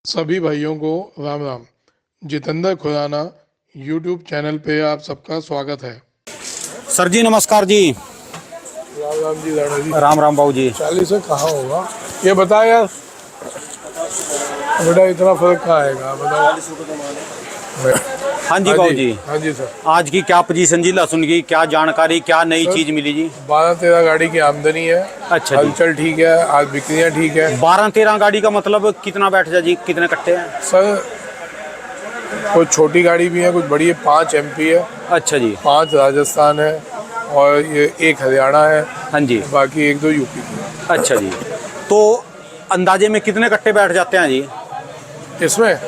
सभी भाइयों को राम राम। जितेंद्र खुराना यूट्यूब चैनल पे आप सबका स्वागत है। सर जी नमस्कार जी। राम राम जी राणा जी। राम राम बाबू जी। 40 से कहाँ होगा ये बता यार बेटा, इतना फर्क कहाँ आएगा बताओ। हाँ जी बाबू जी। हाँ जी सर। आज की क्या पोजीशन जी लहसुन की, क्या जानकारी, क्या नई चीज मिली जी? 12-13 गाड़ी की आमदनी है। अच्छा जी। हलचल ठीक है, आज बिक्रियाँ ठीक है। 12-13 गाड़ी का मतलब कितना बैठ जाए जी, कितने कट्टे हैं सर? कुछ छोटी गाड़ी भी है, कुछ बड़ी है। 5 MP है। अच्छा जी। 5 राजस्थान है और ये 1 हरियाणा है। हाँ जी। बाकी 1-2 यूपी की है। अच्छा जी। तो अंदाजे में कितने कट्टे बैठ जाते हैं जी इसमें?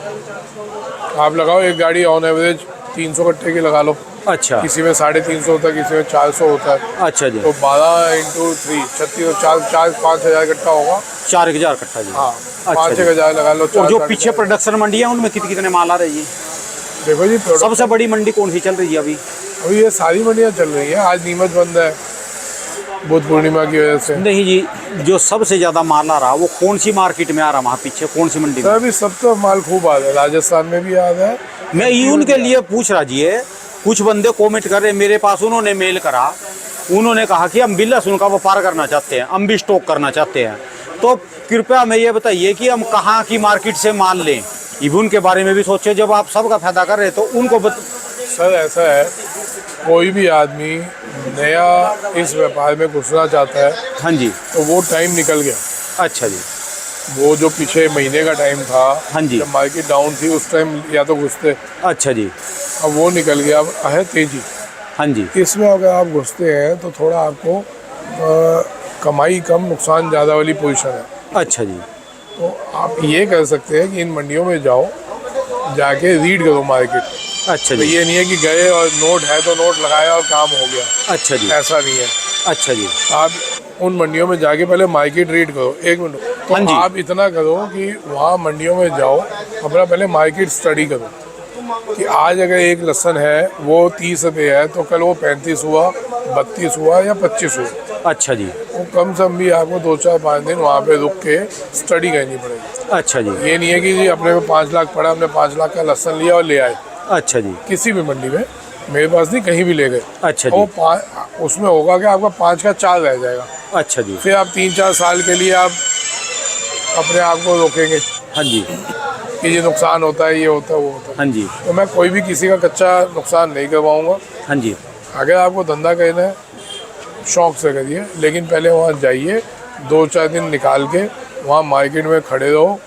आप लगाओ एक गाड़ी ऑन एवरेज 300 कट्टे की लगा लो। अच्छा। किसी में 350 होता है, किसी में 400 होता है। अच्छा जी। तो 12 × 3 36 5 हज़ार कट्टा होगा। 4000 कट्टा जी। हाँ, अच्छा 5-6 हज़ार लगा लो। और जो पीछे प्रोडक्शन मंडी है उनमें कितने माल आ रहे जी? देखो जी, सबसे बड़ी मंडी कौन सी चल रही है अभी? अभी ये सारी मंडियाँ चल रही है। आज नीमच बंद है बुद्ध पूर्णिमा की वजह से। नहीं जी, जो सबसे ज्यादा माल आ रहा वो कौन सी मार्केट में आ रहा, वहाँ पीछे कौन सी मंडी में? सर अभी सब तो माल खूब आ रहा है, राजस्थान में भी आ रहा है। मैं उनके लिए पूछ रहा जी है, कुछ बंदे कमेंट कर रहे मेरे पास, उन्होंने मेल करा, उन्होंने कहा कि हम भी लहसुन का व्यापार करना चाहते हैं, हम भी स्टॉक करना चाहते हैं। तो कृपया हमें ये बताइए कि हम कहाँ की मार्केट से माल लें, इब उनके बारे में भी सोचे। जब आप सबका फायदा कर रहे तो उनको सर ऐसा है, कोई भी आदमी नया इस व्यापार में घुसना चाहता है। हाँ जी। तो वो टाइम निकल गया। अच्छा जी। वो जो पीछे महीने का टाइम था, हाँ जी, जब मार्केट डाउन थी, उस टाइम या तो घुसते। अच्छा जी। अब वो निकल गया, अब है तेजी। हाँ जी। इसमें अगर आप घुसते हैं तो थोड़ा आपको कमाई कम नुकसान ज़्यादा वाली पोजीशन है। अच्छा जी। तो आप ये कर सकते हैं कि इन मंडियों में जाओ, जाके रीड करो मार्केट। अच्छा तो जी। ये नहीं है कि गए और नोट है तो नोट लगाया और काम हो गया। अच्छा जी। ऐसा नहीं है। अच्छा जी। आप उन मंडियों में जाके पहले मार्केट रीड करो। 1 मिनट। तो हाँ जी। आप इतना करो कि वहाँ मंडियों में जाओ, अपना पहले मार्केट स्टडी करो कि आज अगर एक लहसुन है वो 30 रुपये है, तो कल वो 35 हुआ, 32 हुआ या 25 हुआ। अच्छा जी। वो कम से कम भी आपको 2-4-5 दिन वहाँ पे रुक के स्टडी करनी पड़ेगी। अच्छा जी। ये नहीं है कि जी अपने में 5 लाख पड़ा, हमने 5 लाख का लहसुन लिया और ले आए। अच्छा जी। किसी भी मंडी में, मेरे पास नहीं, कहीं भी ले गए। अच्छा जी। वो उसमें होगा कि आपका 5 का 4 रह जाएगा। अच्छा जी। फिर आप 3-4 साल के लिए आप अपने आप को रोकेंगे हाँ जी। कि ये नुकसान होता है, ये होता है, वो होता है। हाँ जी। तो मैं कोई भी किसी का कच्चा नुकसान नहीं करवाऊंगा। हाँ जी। अगर आपको धंधा करना है, शौक से करिए, लेकिन पहले वहाँ जाइए, 2-4 दिन निकाल के वहाँ मार्केट में खड़े रहो।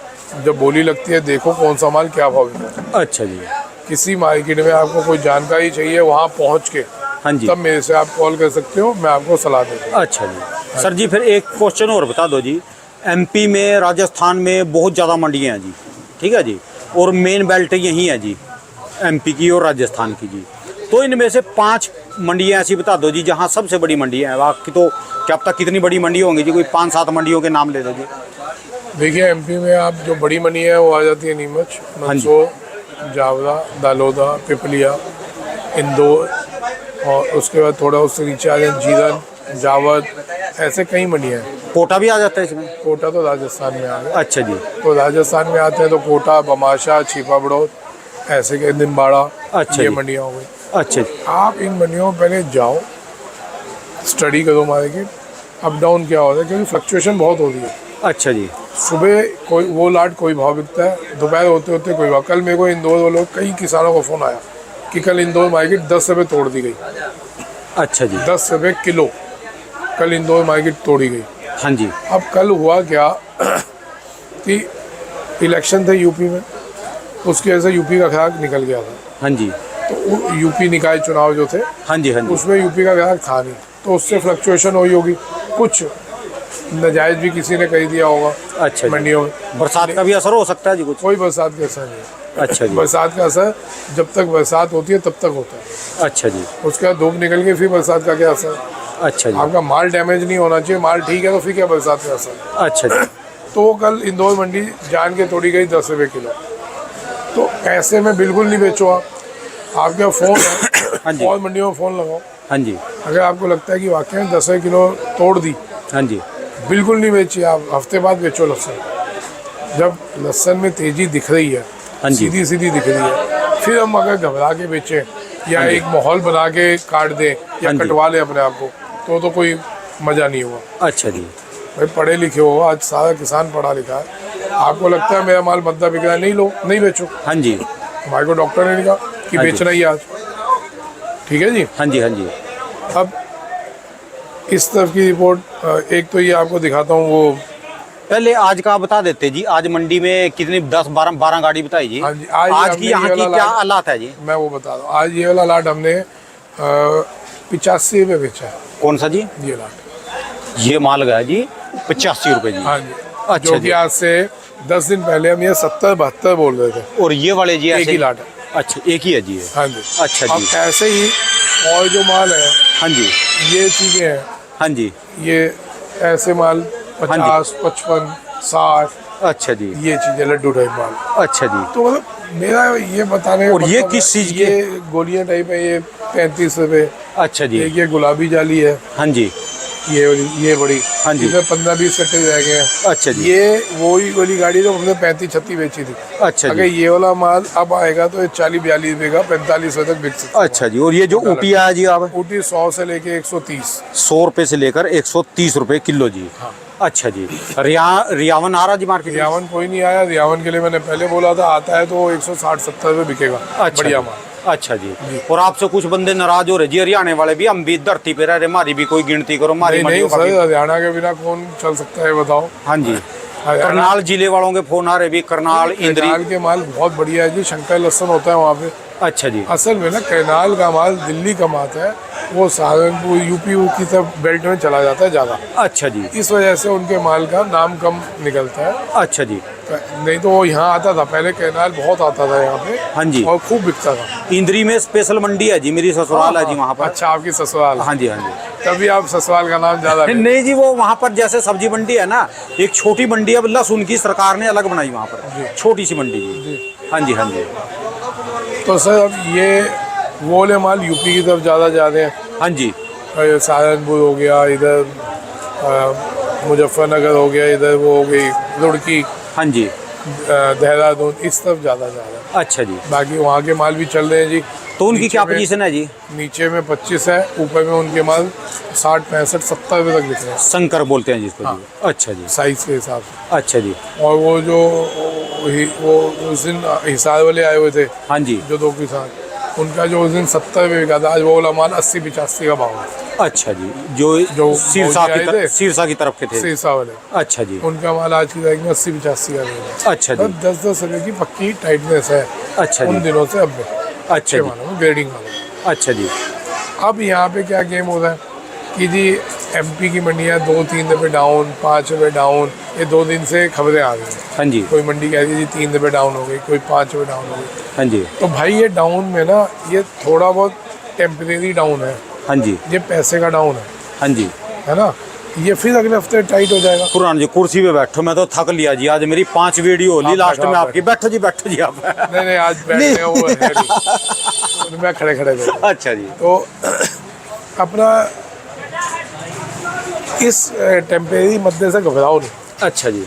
जब बोली लगती है, देखो कौन सा माल क्या भाव है। अच्छा जी। किसी मार्केट में आपको कोई जानकारी चाहिए, वहाँ पहुँच के हाँ जी। तब मेरे से आप कॉल कर सकते हो, मैं आपको सलाह दूँगा। अच्छा जी। सर जी फिर एक क्वेश्चन और बता दो जी, एमपी में, राजस्थान में बहुत ज़्यादा मंडियाँ हैं जी, ठीक है जी, और मेन बेल्ट यही है जी, एमपी की और राजस्थान की जी। तो इनमें से 5 मंडियाँ ऐसी बता दो जी जहाँ सबसे बड़ी मंडियाँ हैं। आपकी तो क्या पता कितनी बड़ी मंडी होंगी जी, कोई 5-7 मंडियों के नाम ले दो जी। देखिए, एमपी में आप जो बड़ी मंडी है वो आ जाती है नीमच, मंदसौर, जावरा, दालोदा, पिपलिया, इंदौर, और उसके बाद थोड़ा उससे नीचे आ जाए जीरन, जावद, ऐसे कई मंडियाँ हैं। कोटा भी आ जाता है इसमें? कोटा तो राजस्थान में आ गया। अच्छा जी। तो राजस्थान में आते हैं तो कोटा, बमाशा, छिपा बड़ौद, ऐसे के निम्बाड़ा, अच्छा ये जी। मंडियाँ हो गई। अच्छा जी। आप इन मंडियों में पहले जाओ, स्टडी करो मार्केट, अप डाउन क्या होता है, क्योंकि फ्लक्चुएशन बहुत हो रही है। अच्छा जी। सुबह कोई वो लाट कोई भाव बिकता है, दोपहर होते होते कोई भाव। कल मेरे को इंदौर वालों, कई किसानों का फ़ोन आया कि कल इंदौर मार्केट 10 रुपये तोड़ दी गई। अच्छा जी। 10 रुपये किलो कल इंदौर मार्केट तोड़ी गई। हाँ जी। अब कल हुआ क्या कि इलेक्शन थे यूपी में, उसकी वजह से यूपी का ग्राहक निकल गया था। हाँ जी। तो यूपी निकाय चुनाव जो थे, हाँ जी। हाँ जी। उसमें यूपी का ग्राहक था नहीं, तो उससे फ्लक्चुएशन हुई होगी। कुछ नाजायज़ भी किसी ने कर दिया होगा। अच्छा जी। मंडियों में बरसात का भी असर हो सकता है जी कुछ? कोई बरसात का असर नहीं है। अच्छा जी। बरसात का असर जब तक बरसात होती है तब तक होता है। अच्छा जी। उसके बाद धूप निकल के फिर बरसात का क्या असर? अच्छा जी। आपका माल डैमेज नहीं होना चाहिए, माल ठीक है तो फिर क्या बरसात का असर? अच्छा जी। तो वो कल इंदौर मंडी जान के तोड़ी गई 10 रुपये किलो। तो ऐसे में बिल्कुल नहीं बेचो। आपके फ़ोन हाँ जी। और मंडियों में फ़ोन लगाओ। हाँ जी। अगर आपको लगता है कि वाकई में 10 किलो तोड़ दी, हाँ जी। बिल्कुल नहीं बेचिए। आप हफ्ते बाद बेचो लहसुन, जब लहसुन में तेजी दिख रही है, हाँ जी। सीधी सीधी दिख रही है, फिर हम अगर घबरा के बेचें या एक माहौल बना के काट दें या हाँ जी। कटवा लें अपने आप को, तो कोई मज़ा नहीं हुआ। अच्छा जी। भाई पढ़े लिखे हो, आज सारा किसान पढ़ा लिखा है, आपको लगता है मेरा माल मंदा बिक रहा है, नहीं लो, नहीं बेचो। हाँ जी। हमारे को डॉक्टर ने कहा कि हाँ जी। बेचना ही आज, ठीक है जी। हाँ जी। हाँ जी। अब इस तरफ की रिपोर्ट एक तो ये आपको दिखाता हूँ, वो पहले आज का आप बता देते जी, आज मंडी में कितनी 10-12 गाड़ी बताई जी। हाँ जी, आज हमने की यहाँ ये की वाला क्या लाट- हालात है जी? मैं वो बता रहा हूँ। आज ये वाला लाट हमने 85 रुपये बेचा है, कौन सा जी? ये लाट। ये माल गया जी 85 रुपए जी। हाँ जी। अच्छा जो जी। कि आज से 10 दिन पहले हम ये 70-72 बोल रहे थे। और ये वाले जी एक ऐसे ही लाट है। अच्छा, एक ही है जी ये। हाँ जी। अच्छा अब जी। ऐसे ही और जो माल है, हाँ जी। ये चीज़ें हैं, हाँ जी। ये ऐसे माल हाँ 50, 55, 60, अच्छा जी। ये चीज़ें लड्डू टाइप माल। अच्छा जी। तो मतलब मेरा ये बताने का और ये मतलब किस है, चीज़ की? ये गोलियां टाइप है, ये 35 रुपये। अच्छा जी। एक ये गुलाबी जाली है, हाँ जी। ये बड़ी, हाँ जी। इसमें 15-20 कट्टे रह गए हैं। अच्छा जी। ये वही वाली गाड़ी जो हमने 35-36 बेची थी। अच्छा अगर जी। ये वाला माल अब आएगा तो ये 40-42 रुपये का 45 रुपये तक बिक सकता है। अच्छा जी। और ये जो ऊटी आया जी आप? ऊटी 100 से लेके 130। 100 रुपए से लेकर 130 रुपए किलो जी। हाँ। अच्छा जी। रियावन आ रहा जी मार्केट में? रियावन कोई नहीं आया, रियावन के लिए मैंने पहले बोला था, आता है तो 160-70 रुपये बिकेगा। अच्छा बढ़िया जी। माल। अच्छा जी। और आपसे कुछ बंदे नाराज हो रहे जी, हरियाणा वाले भी, हम भी धरती पे रह रहे, हमारी भी कोई गिनती करो, हमारी नहीं नहीं मंडियों का सर, भी। हरियाणा के बिना कौन चल सकता है बताओ। हाँ जी। हरियाणा करनाल जिले वालों के फोन आ रहे भी, करनाल, इंद्री। कैनाल के माल बहुत बढ़िया है जी, शंकर लहसुन होता है वहाँ पे। अच्छा जी। असल में ना कैनाल का माल दिल्ली का आता है, वो सहारनपुर यूपी की तरफ बेल्ट में चला जाता है ज़्यादा, अच्छा जी। इस वजह से उनके माल का नाम कम निकलता है। अच्छा जी। नहीं तो वो यहाँ आता था पहले, कैनाल बहुत आता था यहाँ पे। हाँ जी। और खूब बिकता था। इंद्री में स्पेशल मंडी है जी, मेरी ससुराल है जी वहाँ पर। अच्छा, आपकी ससुराल। हाँ जी। हाँ जी। तभी आप ससुराल का नाम ज़्यादा लेते। नहीं जी, वो वहाँ पर जैसे सब्जी मंडी है ना, एक छोटी मंडी है, लहसुन की सरकार ने अलग बनाई वहाँ पर, छोटी सी मंडी जी। हाँ जी। हाँ जी। तो सर अब ये वो वाले माल यूपी की तरफ ज़्यादा जा रहे हैं। हाँ जी। सहारनपुर हो गया, इधर मुजफ्फरनगर हो गया, इधर वो हो गई रुड़की, हाँ जी। देहरादून, इस तरफ ज़्यादा जा रहा है। अच्छा जी। बाकी वहाँ के माल भी चल रहे हैं जी। तो उनकी नीचे क्या में- पोजीशन है जी? नीचे में 25 है, ऊपर में उनके माल 60, 65, 70 रुपये तक बिक रहे हैं शंकर बोलते हैं जिसको हाँ। जी। अच्छा जी। साइज के हिसाब से। अच्छा जी। और वो जो वो उस दिन हिसार वाले आए हुए थे, हाँ जी। जो 2 किसान, उनका जो उस दिन 70 रुपये बिका था, आज वो वाला माल 80-85 का भाव है। अच्छा जी। जो जो सिरसा मौजी आए थे? सिरसा की तरफ के थे। सिरसा वाले, अच्छा जी। उनका माल आज की तारीख में 80-85 का मिलेगा। अच्छा जी। 10-10 रुपये की पक्की टाइटनेस है अच्छा उन जी। दिनों से अब में, अच्छा अच्छे जी। मालों में, ग्रेडिंग वालों में। अच्छा जी। अब यहाँ पे क्या गेम हो रहा है कि जी एमपी की मंडियाँ 2-3 रुपये डाउन, 5 रुपये डाउन, ये 2 दिन से खबरें आ गई हैं। हाँ जी। कोई मंडी कह रही है जी 3 रुपये डाउन हो गई, कोई 5 रुपये डाउन हो गई। हाँ जी। तो भाई ये डाउन में ना, ये थोड़ा बहुत टेम्परेरी डाउन है, हाँ जी। ये पैसे का डाउन हाँ जी। है ना। ये फिर अगले हफ्ते टाइट हो जाएगा। कुरान जी, कुर्सी पे बैठो, मैं तो थक लिया जी, आज मेरी 5 वीडियो होली, आप लास्ट बैठो, में आप आपकी। बैठो जी, बैठो जी आप। नहीं नहीं, आज बैठने वो है नहीं। मैं खड़े खड़े बैठा। अच्छा जी। तो अपना इस टेम्परेरी मद्दे से घबराओ नहीं। अच्छा जी।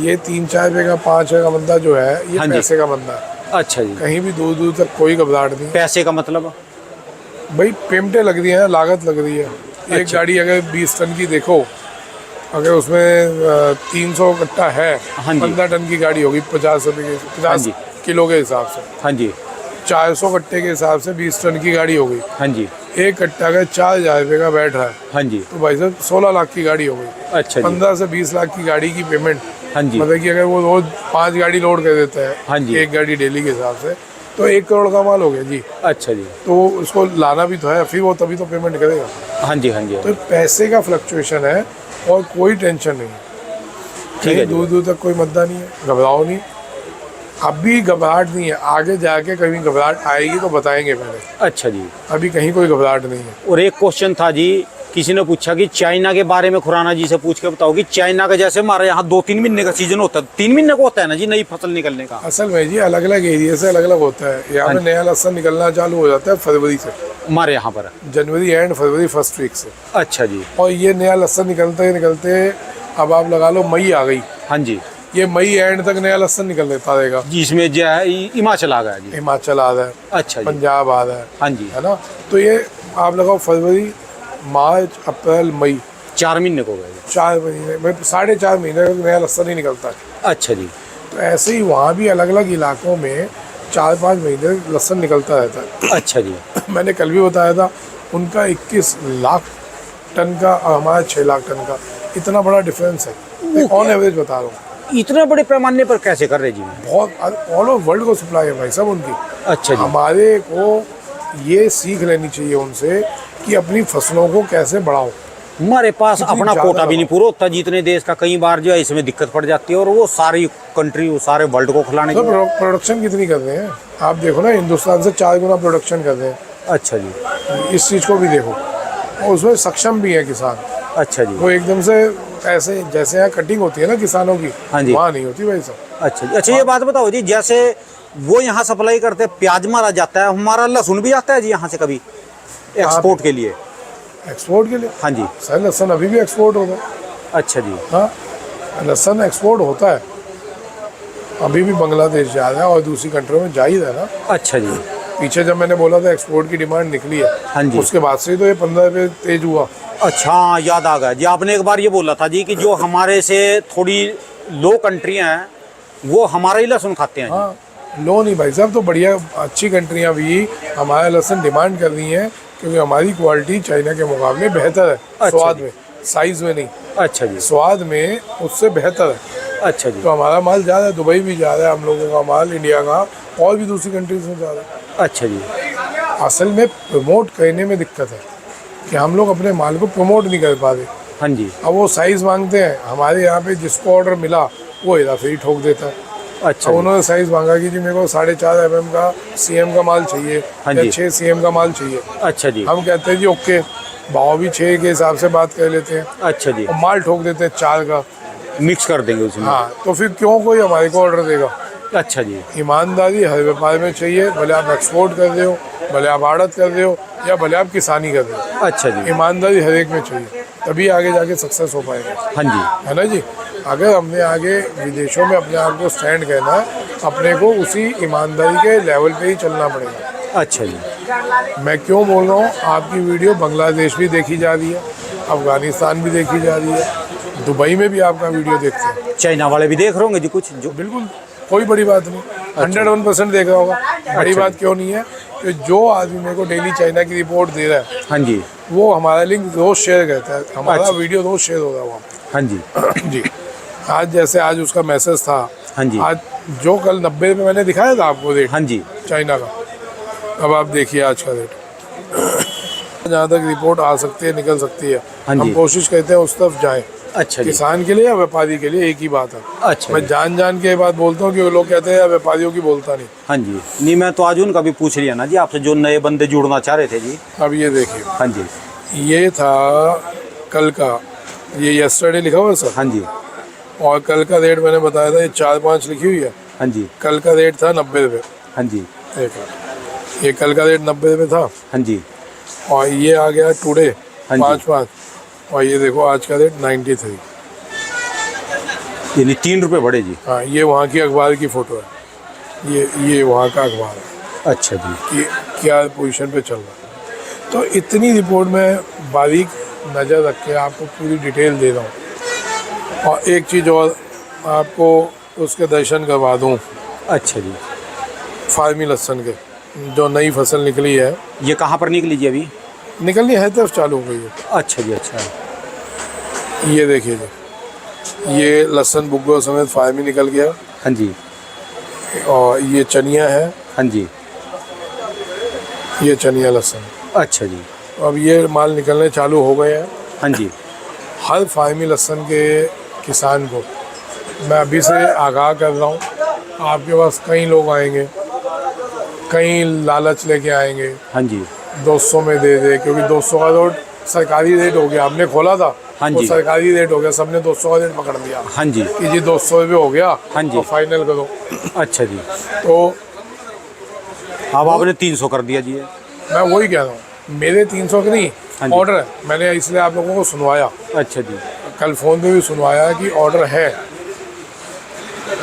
ये 3-4 रुपये का, 5 रुपये का बंदा जो है, ये हाँ जी। पैसे का बंदा है। अच्छा जी। कहीं भी दूर दूर तक कोई घबराहट नहीं। पैसे का मतलब? भाई पेमेंटें लग रही हैं, लागत लग रही है। एक अच्छा। गाड़ी अगर 20 टन की देखो, अगर उसमें 300 कट्टा है, हाँ जी। 15 टन की गाड़ी होगी 50 रुपये के, हाँ 50 जी। किलो के हिसाब से, हाँ जी। 400 कट्टे के हिसाब से 20 टन की गाड़ी हो गई। हाँ जी। एक कट्टा अगर 4,000 रुपये का बैठ रहा है, हाँ जी। तो भाई साहब 16 लाख की गाड़ी हो गई। अच्छा जी। 15 से 20 लाख की गाड़ी की पेमेंट, हाँ जी। मतलब कि अगर वो रोज 5 गाड़ी लोड कर देता है, हाँ जी। एक गाड़ी डेली के हिसाब से, तो 1 करोड़ का माल हो गया जी। अच्छा जी। तो उसको लाना भी तो है, फिर वो तभी तो पेमेंट करेगा। हाँ जी। हाँ जी। तो पैसे का फ्लक्चुएशन है और कोई टेंशन नहीं है। ठीक है कहीं जी। दूर दूर तक कोई मुद्दा नहीं है, घबराओ नहीं। अब भी घबराहट नहीं है, आगे जाके कभी घबराहट आएगी तो बताएंगे पहले। अच्छा जी। अभी कहीं कोई घबराहट नहीं है। और एक क्वेश्चन था जी, किसी ने पूछा कि चाइना के बारे में खुराना जी से पूछ के बताओ कि चाइना का जैसे हमारे यहाँ 2-3 महीने का सीजन होता है, 3 महीने का होता है ना जी नई फसल निकलने का? असल में जी अलग अलग एरिया से अलग अलग होता है। यहाँ पे नया लहसन निकलना चालू हो जाता है फरवरी से, हमारे यहाँ पर। जनवरी एंड फरवरी फर्स्ट वीक से। अच्छा जी। और ये नया लहसन निकलते निकलते अब आप लगा लो मई आ गई। हाँ जी। ये मई एंड तक नया लहसन निकल लेता रहेगा। जिसमें जो है हिमाचल आ गया जी। हिमाचल आ रहा है, अच्छा जी। पंजाब आ रहा है, हाँ जी। है ना। तो ये आप लगाओ फरवरी, मार्च, अप्रैल, मई, 4 महीने को गए। 4 महीने में 4.5 महीने का नया लहसन ही निकलता है। अच्छा जी। तो ऐसे ही वहाँ भी अलग अलग इलाकों में 4-5 महीने लहसन निकलता रहता है। अच्छा जी। मैंने कल भी बताया था, उनका 21 लाख टन का और हमारा 6 लाख टन का, इतना बड़ा डिफरेंस है। ऑन एवरेज बता रहा हूँ। इतने बड़े पैमाने पर कैसे कर रहे जी? बहुत ऑल ओवर वर्ल्ड को सप्लाई है भाई साहब उनकी। अच्छा जी। हमारे को ये सीख लेनी चाहिए उनसे कि अपनी फसलों को कैसे बढ़ाओ। हमारे पास कितनी अपना ज्यादा कोटा भी नहीं पूरा होता जितने देश का, कई बार जो है इसमें दिक्कत पड़ जाती है और वो सारी कंट्री, वो सारे वर्ल्ड को खिलाने तो की। प्रोडक्शन कितनी कर रहे हैं आप देखो ना, हिंदुस्तान से 4 गुना प्रोडक्शन कर रहे हैं। अच्छा जी। इस चीज़ को भी देखो, और उसमें सक्षम भी है किसान। अच्छा जी। वो एकदम से ऐसे जैसे यहाँ कटिंग होती है ना किसानों की, हाँ जी। वहाँ नहीं होती भाई साहब। अच्छा जी। अच्छा, ये बात बताओ जी, जैसे वो यहाँ सप्लाई करते हैं, प्याज मारा जाता है, हमारा लहसुन भी आता है जी यहाँ से कभी एक्सपोर्ट के लिए? एक्सपोर्ट के लिए? हाँ जी। सर लहसन अभी भी एक्सपोर्ट होता है। अच्छा जी। हाँ, लहसन एक्सपोर्ट होता है, अभी भी बांग्लादेश जा रहा है और दूसरी कंट्रियों में जा ही रहा है ना। अच्छा जी। पीछे जब मैंने बोला था एक्सपोर्ट की डिमांड निकली है, हाँ जी। उसके बाद से ही तो ये 15 रुपये तेज हुआ। अच्छा, याद आ गया जी, आपने एक बार ये बोला था जी कि जो हमारे से थोड़ी लो कंट्रियां हैं वो हमारा ही लहसुन खाते हैं जी। हाँ, लो नहीं भाई साहब, तो बढ़िया अच्छी कंट्रियाँ भी हमारा लहसुन डिमांड कर रही हैं, क्योंकि हमारी क्वालिटी चाइना के मुकाबले बेहतर है। अच्छा स्वाद जी। में, साइज में नहीं, अच्छा जी। स्वाद में उससे बेहतर है। अच्छा जी। तो हमारा माल जा रहा है, दुबई भी जा रहा है हम लोगों का माल, इंडिया का, और भी दूसरी कंट्रीज में जा रहा है। अच्छा जी। असल में प्रमोट करने में दिक्कत है कि हम लोग अपने माल को प्रमोट नहीं कर पा रहे। हाँ जी। अब वो साइज़ मांगते हैं, हमारे यहाँ पे जिसको ऑर्डर मिला वो हेरा फेरी ठोक देता है। अच्छा अब जी। उन्होंने साइज़ मांगा कि जी मेरे को 4.5 mm का CM का माल चाहिए, हाँ या जी। 6 CM का माल चाहिए। अच्छा जी। हम कहते हैं जी ओके, भाव भी 6 के हिसाब से बात कर लेते हैं, अच्छा जी। और माल ठोक देते हैं 4 का। मिक्स कर देंगे उसमें। हाँ, तो फिर क्यों कोई हमारे को ऑर्डर देगा? अच्छा जी। ईमानदारी हर व्यापार में चाहिए, भले आप एक्सपोर्ट कर रहे हो, भले आप आड़त कर रहे हो, या भले आप किसानी कर रहे हो। अच्छा जी। ईमानदारी हर एक में चाहिए, तभी आगे जाके सक्सेस हो पाएगा, हाँ जी। है ना जी। अगर हमने आगे विदेशों में अपने आप को स्टैंड करना है, अपने को उसी ईमानदारी के लेवल पे ही चलना पड़ेगा। अच्छा जी। मैं क्यों बोल रहा हूँ, आपकी वीडियो बांग्लादेश भी देखी जा रही है, अफगानिस्तान भी देखी जा रही है, दुबई में भी आपका वीडियो देखते हैं। चाइना वाले भी देख रहे होंगे जी कुछ जो? बिल्कुल, कोई बड़ी बात नहीं, 101% देख रहा होगा। बड़ी बात क्यों नहीं है कि जो आदमी मेरे को डेली चाइना की रिपोर्ट दे रहा है, हाँ जी। वो हमारा लिंक रोज शेयर करता है, हमारा अच्छा। वीडियो रोज शेयर हो रहा है वहाँ हाँ जी। जी। आज जैसे आज उसका मैसेज था, हाँ जी। आज जो कल 90 में मैंने दिखाया था आपको रेट हाँ जी। चाइना का, अब आप देखिए आज का रेट। जहाँ तक रिपोर्ट आ सकती है, निकल सकती है, हाँ जी। हम कोशिश करते हैं उस तरफ जाएं। अच्छा जी। किसान के लिए या व्यापारी के लिए एक ही बात है। अच्छा मैं जी। जान के बात बोलता हूँ, कि लोग कहते हैं यार व्यापारियों की बोलता नहीं। हाँ जी। नहीं, मैं तो आज उनका भी पूछ लिया ना जी आपसे, जो नए बंदे जुड़ना चाह रहे थे जी। अब ये देखिए, हाँ जी। ये था कल का, ये यस्टरडे लिखा हुआ है सर, हाँ जी। और कल का रेट मैंने बताया था, ये 4-5 लिखी हुई है। हाँ जी। कल का रेट था 90 रुपये। हाँ जी। देखो, ये कल का रेट 90 रुपये था, हाँ जी। और ये आ गया टुडे हाँ जी। 5-5, और ये देखो आज का रेट 93। यानी 3 रुपये बढ़े जी। हाँ, ये वहाँ की अखबार की फ़ोटो है, ये वहाँ का अखबार है अच्छा जी। कि क्या पोजीशन पे चल रहा है। तो इतनी रिपोर्ट में बारीक नज़र रख के आपको पूरी डिटेल दे रहा हूँ। और एक चीज़ और आपको उसके दर्शन करवा दूँ, अच्छा जी। फार्मी लहसन के, जो नई फसल निकली है, ये कहाँ पर निकली जी अभी? निकलनी है तरफ चालू हो गई है। अच्छा जी। अच्छा। ये देखिए जी, ये लहसन बुग्गो समेत फार्मी निकल गया, हाँ जी। और ये चनिया है, हाँ जी। ये चनिया लहसन। अच्छा जी। अब ये माल निकलने चालू हो गए हैं। हाँ जी। हर फार्मी लहसन के किसान को मैं अभी से आगाह कर रहा हूँ, आपके पास कई लोग आएंगे, कई लालच लेके आएंगे, हाँ जी। 200 में दे दे, क्योंकि 200 का रोड सरकारी रेट हो गया, हमने खोला था, हाँ वो जी। सरकारी रेट हो गया, सबने 200 का रेट पकड़ लिया हाँ जी। कि जी 200 रुपये हो गया, हाँ जी। तो फाइनल करो। अच्छा जी। तो अब आपने 300 कर दिया जी। मैं वही कह रहा हूँ, मेरे 300 के नहीं हाँ जी। ऑर्डर है, मैंने इसलिए आप लोगों को सुनवाया, अच्छा जी। कल फ़ोन पे भी सुनवाया कि ऑर्डर है।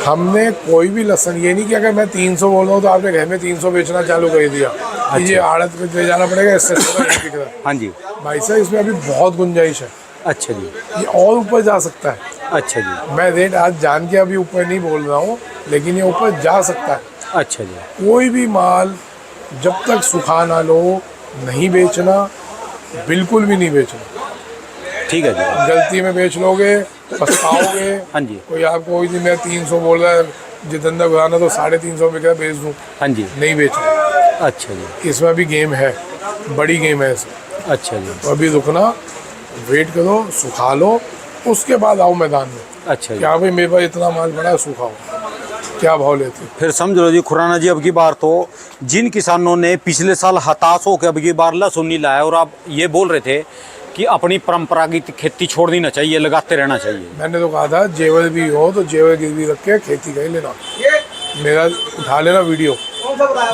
हमने कोई भी लहसन, ये नहीं कि अगर मैं 300 बोल रहा हूँ तो आपने घर में 300 बेचना चालू कर दिया कि ये आड़त पे ले जाना पड़ेगा, इससे अच्छा नहीं बिक रहा। हाँ जी। भाई साहब इसमें अभी बहुत गुंजाइश है, अच्छा जी। ये और ऊपर जा सकता है। अच्छा जी। मैं रेट आज जान के अभी ऊपर नहीं बोल रहा हूँ, लेकिन ये ऊपर जा सकता है। अच्छा जी। कोई भी माल जब तक सुखा ना लो नहीं बेचना, बिल्कुल भी नहीं बेचना। ठीक है जी। गलती में बेच लोगे पछताओगे। हाँ जी। कोई आपको कोई दिन मैं 300 बोल रहा है, जितेंद्र गुराना तो 350 में क्या बेच दूँ, हाँ जी। नहीं बेचना। अच्छा जी। इसमें भी गेम है, बड़ी गेम है इसमें। अच्छा जी। तो अभी रुकना, वेट करो, सुखा लो, उसके बाद आओ मैदान में। अच्छा जी। क्या भाई मेरे पास इतना माल पड़ा है, सुखाओ, क्या भाव लेते हो? फिर समझ लो जी खुराना जी, अब की बार तो जिन किसानों ने पिछले साल हताश होकर अब की बार लहसुन नहीं लाया और आप ये बोल रहे थे कि अपनी परंपरागत खेती छोड़ देना चाहिए, लगाते रहना चाहिए। मैंने तो कहा था जेवर भी हो तो जेवर गिरवी रख के खेती कर लेना, मेरा उठा लेना वीडियो।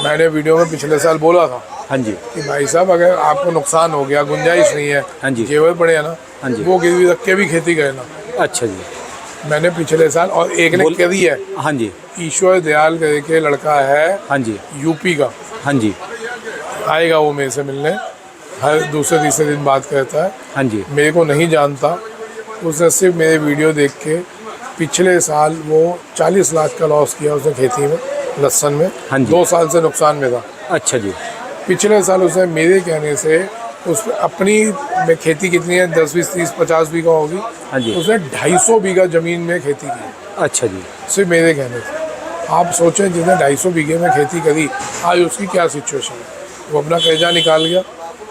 मैंने वीडियो में पिछले साल बोला था हाँ जी। कि भाई साहब अगर आपको नुकसान हो गया, गुंजाइश नहीं है, हाँ जी। जेवर पड़े हैं ना, हाँ जी। वो गिरवी रख के भी खेती करना। अच्छा जी। मैंने पिछले साल, और एक ने करी है, हाँ जी। ईश्वर दयाल करके लड़का है, हाँ जी। यूपी का, हाँ जी। आएगा वो मेरे से मिलने, हर दूसरे तीसरे दिन बात करता है। हाँ जी। मेरे को नहीं जानता, उसने सिर्फ मेरे वीडियो देख के पिछले साल वो 40 लाख का लॉस किया उसने खेती में, लहसुन में। हाँ जी। 2 साल से नुकसान में था। अच्छा जी। पिछले साल उसने मेरे कहने से, उस अपनी में खेती कितनी है, 10 20 30 50 बीघा होगी, हाँ जी। उसने 250 बीघा जमीन में खेती की, अच्छा जी। सिर्फ मेरे कहने से। आप सोचें जिसने 250 बीघे में खेती करी, आज उसकी क्या सिचुएशन है। वो अपना कर्जा निकाल गया,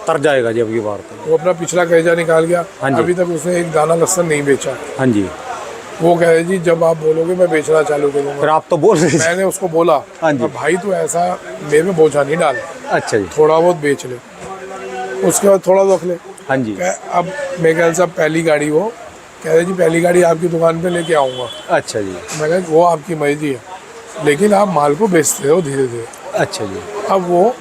तर जाएगा जी अब की बार तो। वो अपना पिछला कर्जा निकाल गया। हाँ जी। अभी तक उसने एक दाना लहसुन नहीं बेचा। हाँ जी। वो कह रहे जी जब आप बोलोगे मैं बेचना चालू करूँगा। फिर आप तो बोल रहे थे। मैंने उसको बोला, हाँ जी। भाई तू ऐसा मेरे में बोझा नहीं डाल, अच्छा जी। थोड़ा बहुत बेच ले, उसके बाद थोड़ा रख ले। हाँ जी। अब मेरे ख्याल से पहली गाड़ी, वो कह रहे जी पहली गाड़ी आपकी दुकान पे लेके आऊँगा। अच्छा जी। मैं कहा वो आपकी मर्जी है, लेकिन आप माल को बेचते हो धीरे धीरे। अच्छा जी। अब वो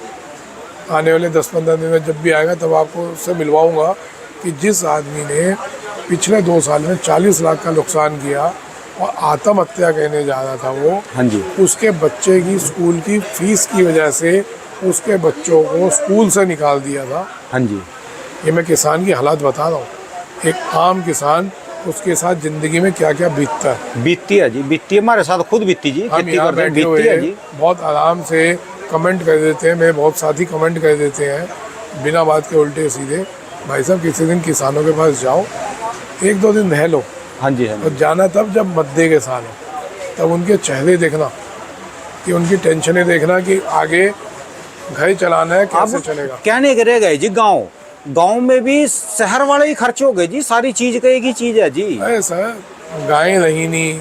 आने वाले 10-15 दिन में जब भी आएगा तब आपको उससे मिलवाऊंगा कि जिस आदमी ने पिछले 2 साल में 40 लाख का नुकसान किया और आत्महत्या करने जा रहा था वो, हाँ जी। उसके बच्चे की स्कूल की फीस की वजह से उसके बच्चों को स्कूल से निकाल दिया था। हाँ जी। ये मैं किसान की हालात बता रहा हूँ, एक आम किसान, उसके साथ ज़िंदगी में क्या क्या बीतता है। बीतती है जी, बीतती है, हमारे साथ खुद बीतती जी, हम खेती यहाँ करते हैं, बैठे बीतती है हुए जी। बहुत आराम से कमेंट कर देते हैं, मेरे बहुत साथी कमेंट कर देते हैं बिना बात के उल्टे सीधे। भाई साहब किसी दिन किसानों के पास जाओ, 1-2 दिन रह लो, हाँ जी। हाँ और जी। जाना तब जब मद्दे के साल हो, तब उनके चेहरे देखना, कि उनकी टेंशनें देखना कि आगे घर चलाना है, कैसे अब चलेगा। कहने के रह गए जी, गांव में भी शहर वाले ही खर्चे हो गए जी, सारी चीज का एक ही चीज है जी। अरे सर गायें रही नहीं,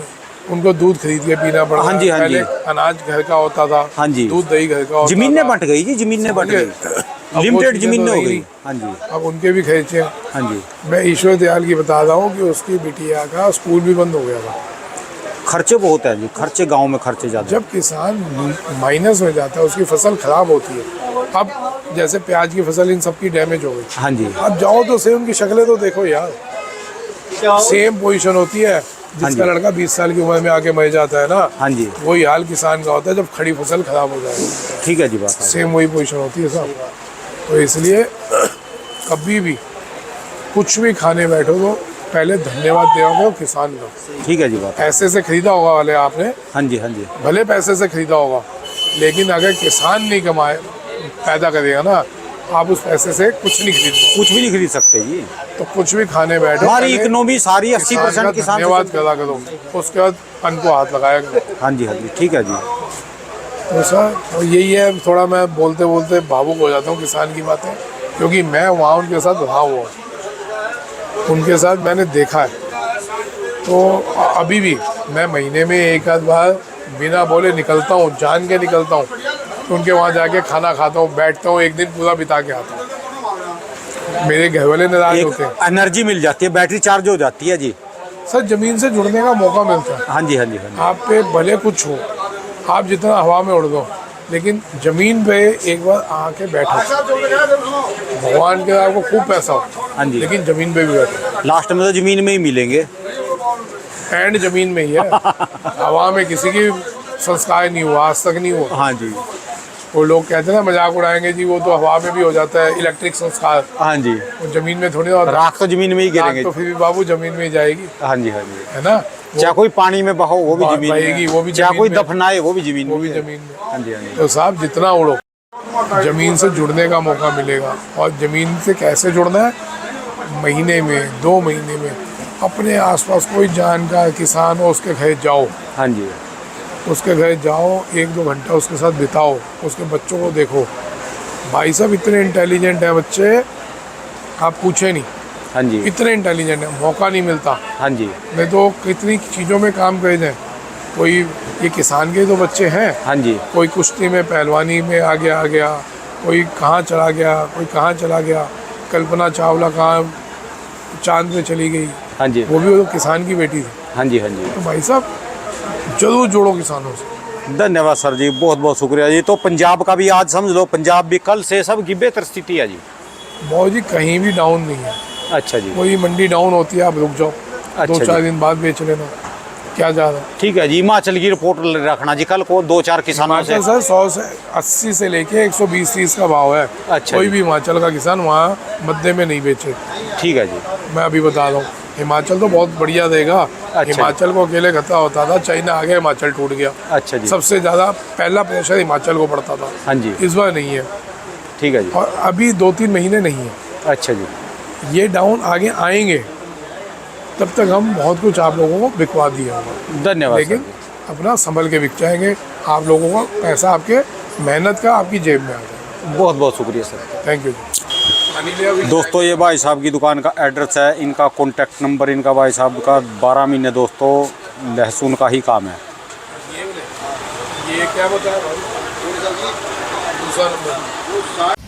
उनको दूध खरीद के पीना पड़ा। हाँ जी, हाँ पहले जी। अनाज घर का होता था, हाँ जी। दूध दही घर का होता जमीनें था। बंट गई जी, जमीनें बंट गई, अब वो लिमिटेड चीज़ें जमीनें तो हो रही गई। नहीं। हाँ जी। अब उनके भी खर्चे हैं। हाँ जी। मैं ईश्वर दयाल की बता रहा हूँ कि उसकी बिटिया का स्कूल भी बंद हो गया था। खर्चे बहुत है जी, खर्चे गांव में खर्चे ज्यादा। जब किसान माइनस में जाता है, उसकी फसल खराब होती है। अब जैसे प्याज की फसल इन सबकी डैमेज हो गई। हाँ जी। अब जाओ तो सेम की शक्लें तो देखो यार, सेम पोजीशन होती है। जिसका लड़का 20 साल की उम्र में आके मर जाता है ना, हाँ जी। वही हाल किसान का होता है जब खड़ी फसल खराब हो जाए। ठीक है जी, बात है। सेम वही पोजीशन होती है सब। तो इसलिए कभी भी कुछ भी खाने बैठो तो पहले धन्यवाद देना करो किसान का। ठीक है जी, बात है। पैसे से खरीदा होगा वाले आपने, हाँ जी। हाँ जी। भले पैसे से खरीदा होगा, लेकिन अगर किसान नहीं कमाए पैदा करेगा ना, आप उस पैसे से कुछ नहीं खरीद पाओगे। कुछ भी नहीं खरीद सकते जी, तो कुछ भी खाने बैठो, हमारी पहले इकोनॉमी सारी 80% का किसान से धन्यवाद चलती करा करो, उसके बाद अन्न को हाथ लगाया करो। है। हाँ जी। हाँ जी। ठीक है जी। तो सर तो यही है, थोड़ा मैं बोलते बोलते भावुक हो जाता हूँ किसान की बातें, क्योंकि मैं वहाँ उनके साथ रहा हुआ, उनके साथ मैंने देखा है। तो अभी भी मैं महीने में एक आध बार बिना बोले निकलता हूँ, जान के निकलता हूँ, तो उनके वहाँ जाके खाना खाता हूँ, बैठता हूँ, एक दिन पूरा बिता के आता हूँ। मेरे घर वाले नाराज होते हैं। एक एनर्जी मिल जाती है, बैटरी चार्ज हो जाती है जी। सर ज़मीन से जुड़ने का मौका मिलता है। हाँ जी। हाँ जी। हाँ जी। आप पे भले कुछ हो, आप जितना हवा में उड़ दो, लेकिन ज़मीन पे एक बार आके बैठो। भगवान के आपको खूब पैसा हो, हाँ जी। लेकिन ज़मीन पे भी बैठो। लास्ट में तो जमीन में ही मिलेंगे। एंड जमीन में ही है, हवा में किसी की संस्कार नहीं हुआ, आज तक नहीं हुआ। हाँ जी, वो लोग कहते हैं ना मजाक उड़ाएंगे जी, वो तो हवा में भी हो जाता है इलेक्ट्रिक संस्कार, हाँ जी। वो जमीन में थोड़ी होता है। राख तो जमीन में ही गिरेंगे। तो फिर भी बाबू जमीन में ही जाएगी, हाँ जी, हाँ जी। है ना। चाहे कोई पानी में बहो वो भी जमीन बहेगी, में, वो भी चाहे जमीन कोई में। दफनाए वो भी जमीन वो में भी है। जमीन में। हाँ जी, हाँ जी। तो साहब जितना उड़ो जमीन से जुड़ने का मौका मिलेगा। और ज़मीन से कैसे जुड़ना है, महीने में 2 महीने में अपने आसपास कोई जानकार किसान हो उसके घर जाओ, हाँ जी, उसके घर जाओ, 1-2 घंटा उसके साथ बिताओ, उसके बच्चों को देखो। भाई साहब इतने इंटेलिजेंट है बच्चे, आप पूछे नहीं, हाँ जी, इतने इंटेलिजेंट है, मौका नहीं मिलता। हाँ जी, नहीं तो कितनी चीज़ों में काम कर दें। कोई ये किसान के तो बच्चे हैं, हाँ जी, कोई कुश्ती में पहलवानी में आ गया, कोई कहाँ चला गया, कोई कहाँ चला गया। कल्पना चावला कहाँ चांद पे चली गई, हाँ जी, वो भी वो किसान की बेटी थी। हाँ जी, हाँ जी। तो भाई साहब जरूर जोड़ो किसानों से। धन्यवाद सर जी, बहुत बहुत शुक्रिया जी। तो पंजाब का भी आज समझ लो, पंजाब भी कल से सब की बेहतर स्थिति है जी। बहुत जी कहीं भी डाउन नहीं है। अच्छा जी, कोई मंडी डाउन होती है आप रुक जाओ, अच्छा 2-4 जी। दिन बाद बेच लेना, क्या जा रहा है। ठीक है जी। हिमाचल की रिपोर्ट रखना जी कल को 2-4 किसानों से। हिमाचल सर 100 से 80 से लेके 120-30 का भाव है। अच्छा कोई जी। भी हिमाचल का किसान वहाँ मध्य में नहीं बेचे। ठीक है जी, मैं अभी बता रहा हूँ, हिमाचल तो बहुत बढ़िया देगा। अच्छा। हिमाचल को अकेले खतरा होता था, चाइना आ गया हिमाचल टूट गया। अच्छा जी, सबसे ज़्यादा पहला प्रेशर हिमाचल को पड़ता था, हाँ जी, इस बार नहीं है। ठीक है जी, और अभी 2-3 महीने नहीं है, अच्छा जी, ये डाउन आगे आएंगे, तब तक हम बहुत कुछ आप लोगों को बिकवा दिया होगा। धन्यवाद सर लेकिन जी। अपना संभल के बिक जाएंगे, आप लोगों का पैसा आपके मेहनत का आपकी जेब में आ जाएगा। बहुत बहुत शुक्रिया सर। Thank you. दोस्तों ये भाई साहब की दुकान का एड्रेस है, इनका कॉन्टैक्ट नंबर, इनका भाई साहब का 12 महीने दोस्तों लहसुन का ही काम है। ये क्या बताया भाई? दूसरा नंबर